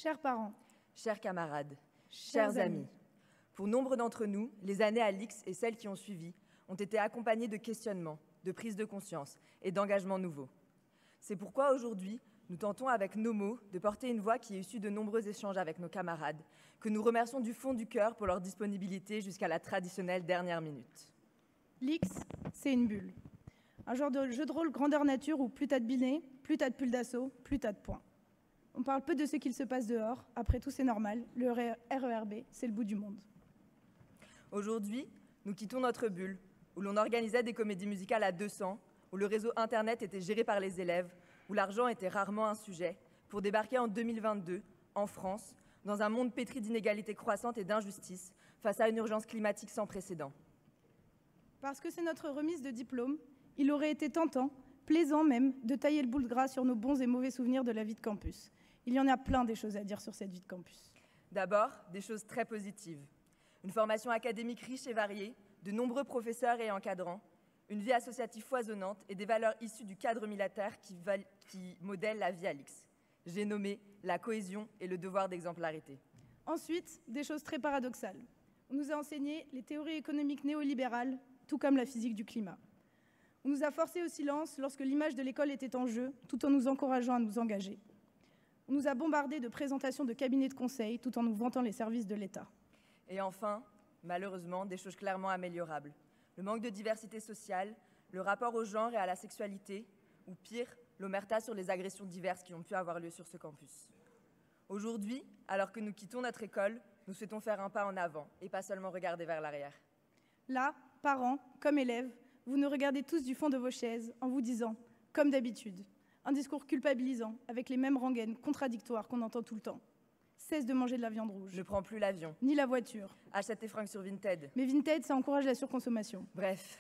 Chers parents, chers camarades, chers amis, pour nombre d'entre nous, les années à l'IX et celles qui ont suivi ont été accompagnées de questionnements, de prises de conscience et d'engagements nouveaux. C'est pourquoi aujourd'hui, nous tentons avec nos mots de porter une voix qui est issue de nombreux échanges avec nos camarades, que nous remercions du fond du cœur pour leur disponibilité jusqu'à la traditionnelle dernière minute. l'X, c'est une bulle. Un genre de jeu de rôle grandeur nature où plus t'as de billets, plus t'as de pulls d'assaut, plus t'as de points. On parle peu de ce qu'il se passe dehors. Après tout, c'est normal. Le RERB, c'est le bout du monde. Aujourd'hui, nous quittons notre bulle, où l'on organisait des comédies musicales à 200, où le réseau Internet était géré par les élèves, où l'argent était rarement un sujet, pour débarquer en 2022, en France, dans un monde pétri d'inégalités croissantes et d'injustices, face à une urgence climatique sans précédent. Parce que c'est notre remise de diplôme, il aurait été tentant, plaisant même, de tailler le bout de gras sur nos bons et mauvais souvenirs de la vie de campus. Il y en a plein des choses à dire sur cette vie de campus. D'abord, des choses très positives. Une formation académique riche et variée, de nombreux professeurs et encadrants, une vie associative foisonnante et des valeurs issues du cadre militaire qui modèlent la vie à l'IX. J'ai nommé la cohésion et le devoir d'exemplarité. Ensuite, des choses très paradoxales. On nous a enseigné les théories économiques néolibérales, tout comme la physique du climat. On nous a forcés au silence lorsque l'image de l'école était en jeu, tout en nous encourageant à nous engager. On nous a bombardés de présentations de cabinets de conseil, tout en nous vantant les services de l'État. Et enfin, malheureusement, des choses clairement améliorables. Le manque de diversité sociale, le rapport au genre et à la sexualité, ou pire, l'omerta sur les agressions diverses qui ont pu avoir lieu sur ce campus. Aujourd'hui, alors que nous quittons notre école, nous souhaitons faire un pas en avant et pas seulement regarder vers l'arrière. Là, parents, comme élèves, vous nous regardez tous du fond de vos chaises en vous disant, comme d'habitude, un discours culpabilisant avec les mêmes rengaines contradictoires qu'on entend tout le temps. Cesse de manger de la viande rouge. Ne prends plus l'avion. Ni la voiture. Achète tes fringues sur Vinted. Mais Vinted, ça encourage la surconsommation. Bref.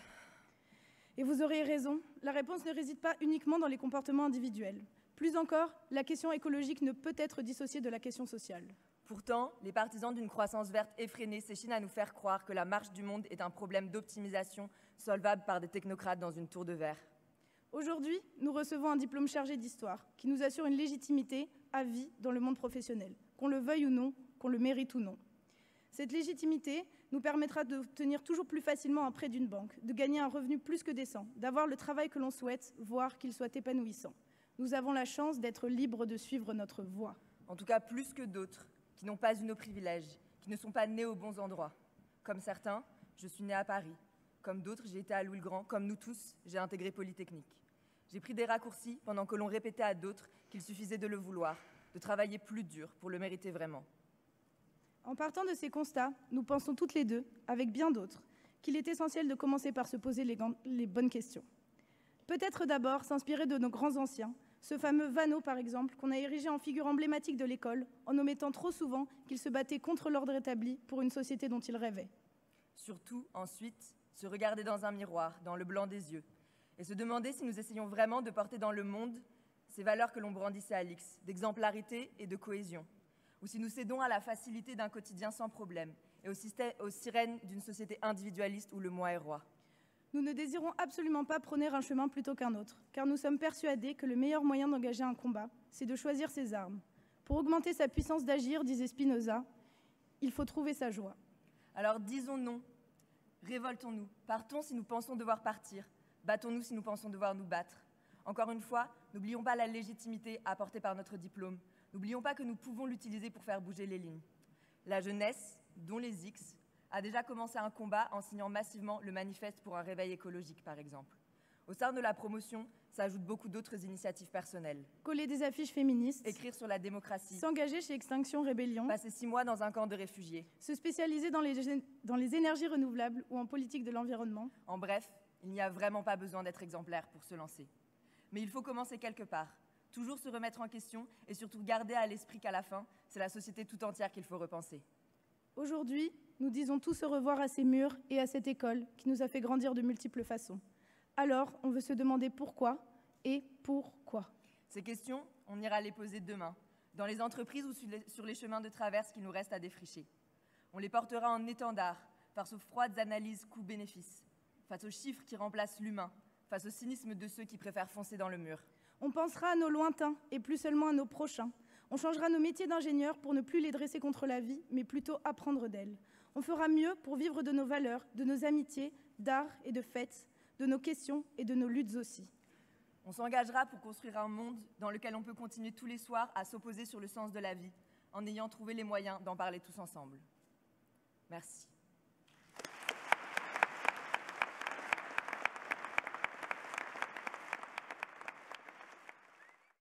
Et vous auriez raison, la réponse ne réside pas uniquement dans les comportements individuels. Plus encore, la question écologique ne peut être dissociée de la question sociale. Pourtant, les partisans d'une croissance verte effrénée s'échinent à nous faire croire que la marche du monde est un problème d'optimisation solvable par des technocrates dans une tour de verre. Aujourd'hui, nous recevons un diplôme chargé d'histoire qui nous assure une légitimité à vie dans le monde professionnel, qu'on le veuille ou non, qu'on le mérite ou non. Cette légitimité nous permettra d'obtenir toujours plus facilement un prêt d'une banque, de gagner un revenu plus que décent, d'avoir le travail que l'on souhaite, voire qu'il soit épanouissant. Nous avons la chance d'être libres de suivre notre voie. En tout cas, plus que d'autres, qui n'ont pas eu nos privilèges, qui ne sont pas nés aux bons endroits. Comme certains, je suis née à Paris. Comme d'autres, j'ai été à Louis-le-Grand. Comme nous tous, j'ai intégré Polytechnique. J'ai pris des raccourcis pendant que l'on répétait à d'autres qu'il suffisait de le vouloir, de travailler plus dur pour le mériter vraiment. En partant de ces constats, nous pensons toutes les deux, avec bien d'autres, qu'il est essentiel de commencer par se poser les bonnes questions. Peut-être d'abord s'inspirer de nos grands anciens, ce fameux Vanneau par exemple, qu'on a érigé en figure emblématique de l'école, en omettant trop souvent qu'il se battait contre l'ordre établi pour une société dont il rêvait. Surtout, ensuite, se regarder dans un miroir, dans le blanc des yeux, et se demander si nous essayons vraiment de porter dans le monde ces valeurs que l'on brandissait à l'IX, d'exemplarité et de cohésion, ou si nous cédons à la facilité d'un quotidien sans problème et aux sirènes d'une société individualiste où le moi est roi. Nous ne désirons absolument pas prôner un chemin plutôt qu'un autre, car nous sommes persuadés que le meilleur moyen d'engager un combat, c'est de choisir ses armes. Pour augmenter sa puissance d'agir, disait Spinoza, il faut trouver sa joie. Alors disons non, révoltons-nous, partons si nous pensons devoir partir, battons-nous si nous pensons devoir nous battre. Encore une fois, n'oublions pas la légitimité apportée par notre diplôme. N'oublions pas que nous pouvons l'utiliser pour faire bouger les lignes. La jeunesse, dont les X, a déjà commencé un combat en signant massivement le manifeste pour un réveil écologique, par exemple. Au sein de la promotion, s'ajoutent beaucoup d'autres initiatives personnelles. Coller des affiches féministes. Écrire sur la démocratie. S'engager chez Extinction Rébellion. Passer 6 mois dans un camp de réfugiés. Se spécialiser dans les énergies renouvelables ou en politique de l'environnement. En bref, il n'y a vraiment pas besoin d'être exemplaire pour se lancer. Mais il faut commencer quelque part, toujours se remettre en question et surtout garder à l'esprit qu'à la fin, c'est la société tout entière qu'il faut repenser. Aujourd'hui, nous disons tous au revoir à ces murs et à cette école qui nous a fait grandir de multiples façons. Alors, on veut se demander pourquoi et pourquoi. Ces questions, on ira les poser demain, dans les entreprises ou sur les chemins de traverse qui nous restent à défricher. On les portera en étendard, face aux froides analyses coûts-bénéfices, face aux chiffres qui remplacent l'humain, face au cynisme de ceux qui préfèrent foncer dans le mur. On pensera à nos lointains et plus seulement à nos prochains. On changera nos métiers d'ingénieurs pour ne plus les dresser contre la vie, mais plutôt apprendre d'elle. On fera mieux pour vivre de nos valeurs, de nos amitiés, d'art et de fêtes, de nos questions et de nos luttes aussi. On s'engagera pour construire un monde dans lequel on peut continuer tous les soirs à s'opposer sur le sens de la vie, en ayant trouvé les moyens d'en parler tous ensemble. Merci.